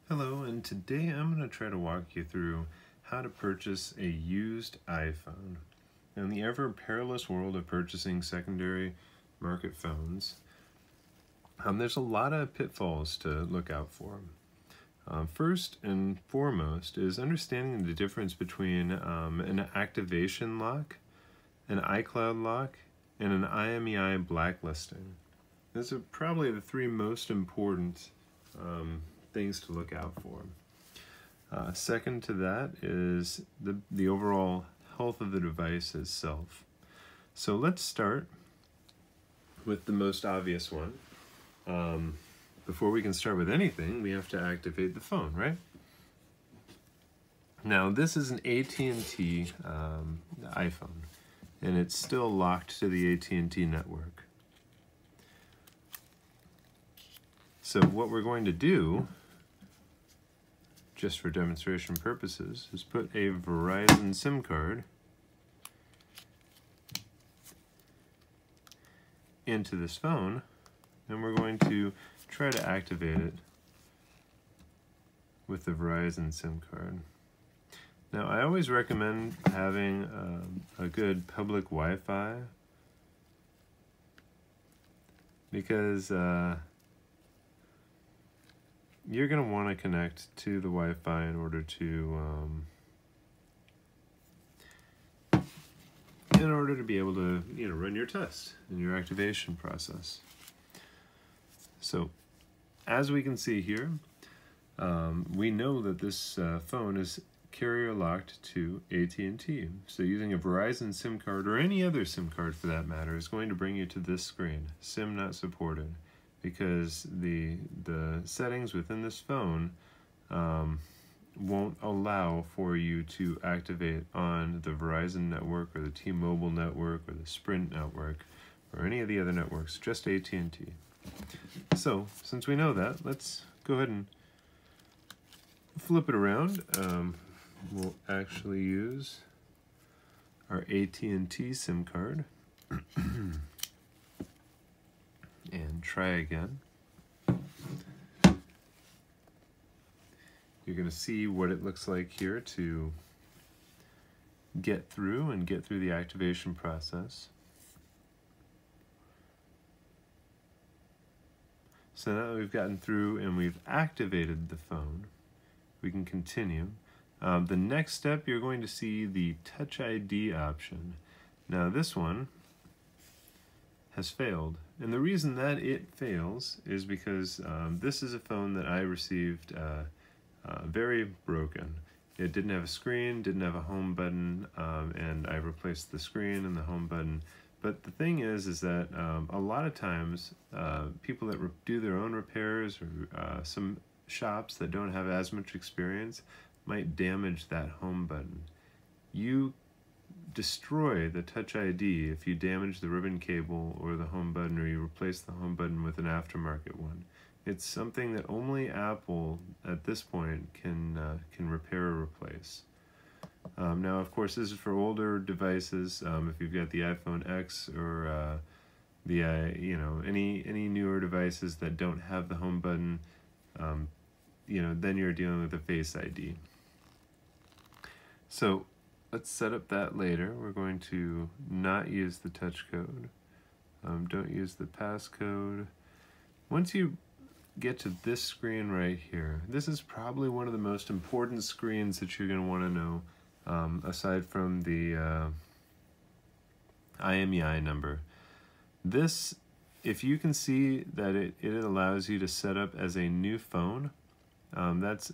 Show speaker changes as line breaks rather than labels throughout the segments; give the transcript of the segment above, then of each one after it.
Hello, and today I'm going to try to walk you through how to purchase a used iPhone. In the ever perilous world of purchasing secondary market phones, there's a lot of pitfalls to look out for. First and foremost is understanding the difference between an activation lock, an iCloud lock, and an IMEI blacklisting. Those are probably the three most important things to look out for. Second to that is the overall health of the device itself. So let's start with the most obvious one. Before we can start with anything, we have to activate the phone, right? Now this is an AT&T iPhone, and it's still locked to the AT&T network. So what we're going to do, just for demonstration purposes, is put a Verizon SIM card into this phone, and we're going to try to activate it with the Verizon SIM card. Now, I always recommend having a good public Wi-Fi because you're going to want to connect to the Wi-Fi in order to be able to run your test and your activation process. So as we can see here, we know that this phone is carrier locked to AT&T. So using a Verizon SIM card, or any other SIM card for that matter, is going to bring you to this screen, SIM not supported, because the settings within this phone won't allow for you to activate on the Verizon network or the T-Mobile network or the Sprint network or any of the other networks, just AT&T. So since we know that, let's go ahead and flip it around. We'll actually use our AT&T SIM card and try again. You're going to see what it looks like here to get through the activation process. So now that we've gotten through and we've activated the phone, we can continue. The next step, you're going to see the Touch ID option. Now this one has failed. And the reason that it fails is because this is a phone that I received very broken. It didn't have a screen, didn't have a home button, and I replaced the screen and the home button. But the thing is that a lot of times people that do their own repairs, or some shops that don't have as much experience, might damage that home button. You destroy the Touch ID if you damage the ribbon cable or the home button, or you replace the home button with an aftermarket one. It's something that only Apple at this point can repair or replace. Now, of course, this is for older devices. If you've got the iPhone X or the any newer devices that don't have the home button, then you're dealing with a FaceID. So let's set up that later. We're going to not use the touch code. Don't use the passcode. Once you get to this screen right here, this is probably one of the most important screens that you're going to want to know, aside from the IMEI number. This, if you can see that it allows you to set up as a new phone, that's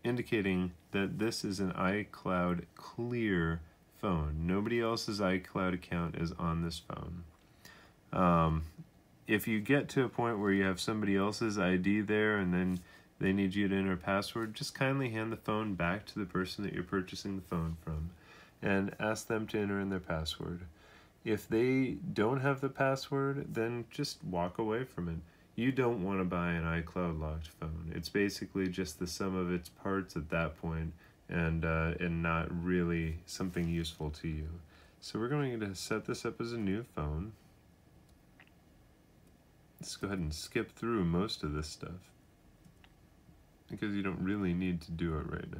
indicating that this is an iCloud clear phone. Nobody else's iCloud account is on this phone. If you get to a point where you have somebody else's ID there and then they need you to enter a password, just kindly hand the phone back to the person that you're purchasing the phone from and ask them to enter in their password. If they don't have the password, then just walk away from it. You don't want to buy an iCloud locked phone. It's basically just the sum of its parts at that point, and not really something useful to you. So we're going to set this up as a new phone. Let's go ahead and skip through most of this stuff. because you don't really need to do it right now.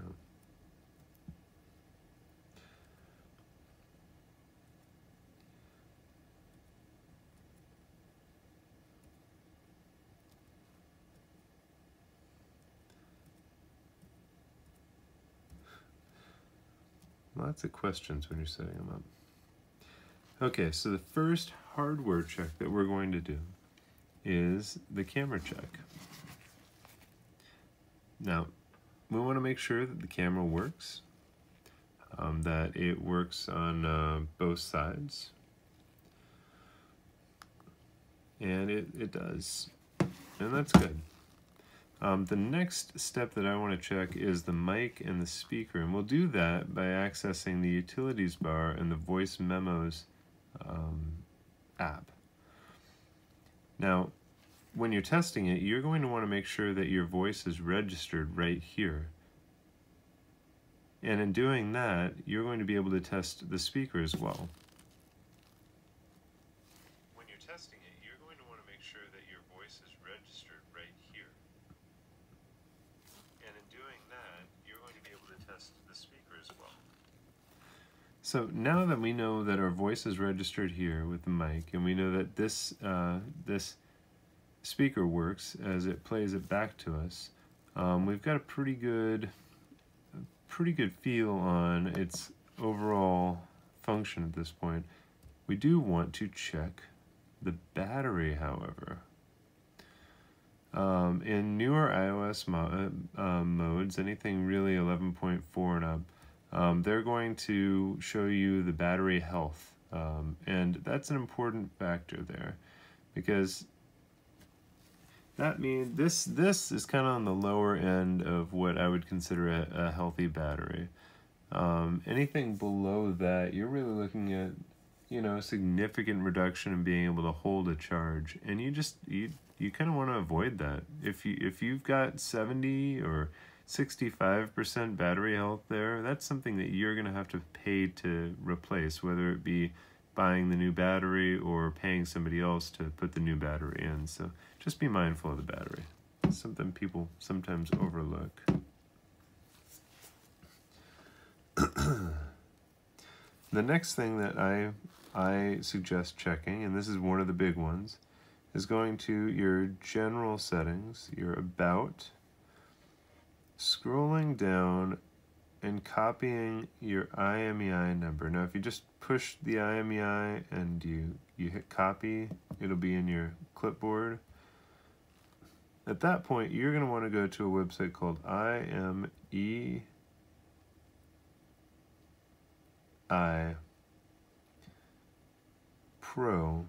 Lots of questions when you're setting them up. Okay, so the first hardware check that we're going to do is the camera check. Now, we want to make sure that the camera works, that it works on both sides, and it does, and that's good. The next step that I want to check is the mic and the speaker, and we'll do that by accessing the utilities bar and the voice memos app. Now, when you're testing it, you're going to want to make sure that your voice is registered right here. And in doing that, you're going to be able to test the speaker as well. When you're testing it, you're going to want to make sure that your voice is registered right here. And in doing that, you're going to be able to test the speaker as well. So now that we know that our voice is registered here with the mic, and we know that this speaker works as it plays it back to us, we've got a pretty good feel on its overall function at this point. We do want to check the battery, however. In newer iOS modes, anything really 11.4 and up, they're going to show you the battery health, and that's an important factor there, because that means this is kind of on the lower end of what I would consider a healthy battery. Anything below that, you're really looking at, a significant reduction in being able to hold a charge, and you kind of want to avoid that. If you've got 70 or 65% battery health there, that's something that you're going to have to pay to replace, whether it be buying the new battery or paying somebody else to put the new battery in. So just be mindful of the battery. It's something people sometimes overlook. The next thing that I suggest checking, and this is one of the big ones, is going to your general settings, your about, scrolling down and copying your IMEI number. Now, if you just push the IMEI and you hit copy, it'll be in your clipboard. At that point, you're going to want to go to a website called IMEI pro.info.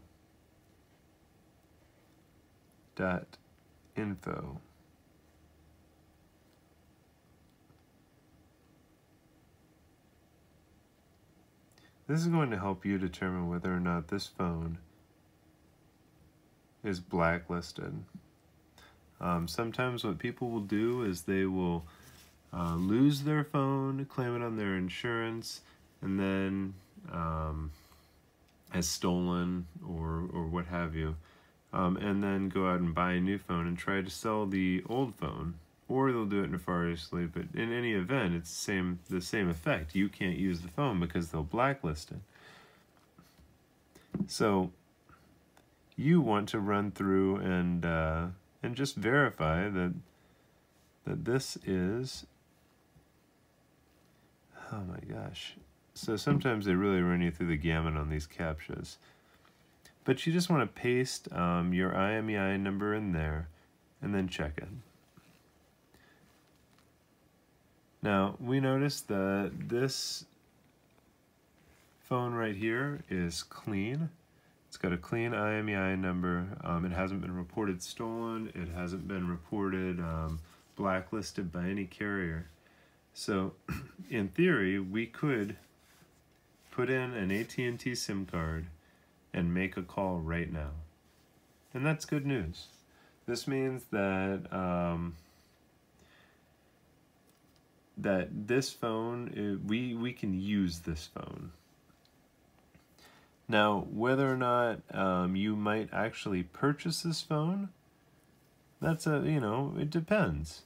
This is going to help you determine whether or not this phone is blacklisted. Sometimes what people will do is they will lose their phone, claim it on their insurance, and then as stolen or what have you, and then go out and buy a new phone and try to sell the old phone, or they'll do it nefariously. But in any event, it's the same effect. You can't use the phone because they'll blacklist it. So you want to run through and just verify that this is, oh my gosh. So sometimes they really run you through the gamut on these CAPTCHAs. But you just want to paste your IMEI number in there and then check it. Now, we notice that this phone right here is clean. It's got a clean IMEI number. It hasn't been reported stolen. It hasn't been reported blacklisted by any carrier. So, in theory, we could put in an AT&T SIM card and make a call right now. And that's good news. This means that that this phone, we can use this phone. Now, whether or not you might actually purchase this phone, that's it depends.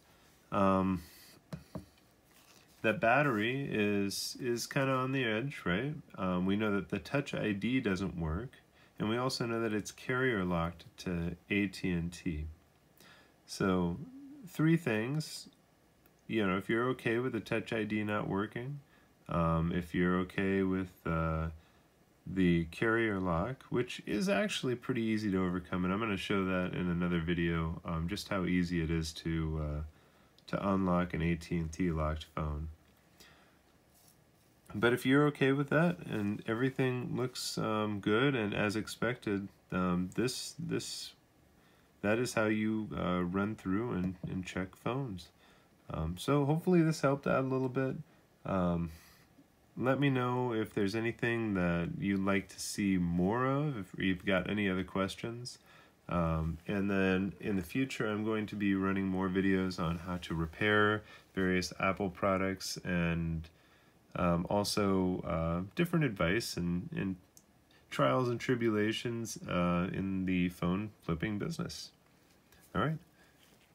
that battery is kind of on the edge, right? We know that the Touch ID doesn't work, and we also know that it's carrier locked to AT&T. So 3 things, if you're okay with the Touch ID not working, if you're okay with the carrier lock, which is actually pretty easy to overcome, and I'm going to show that in another video, just how easy it is to unlock an AT&T locked phone. But if you're okay with that and everything looks good and as expected, that is how you run through and check phones. So hopefully this helped out a little bit. Let me know if there's anything that you'd like to see more of, if you've got any other questions. And then in the future, I'm going to be running more videos on how to repair various Apple products, and also different advice and trials and tribulations in the phone flipping business. All right,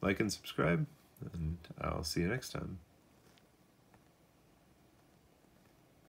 like and subscribe, and I'll see you next time.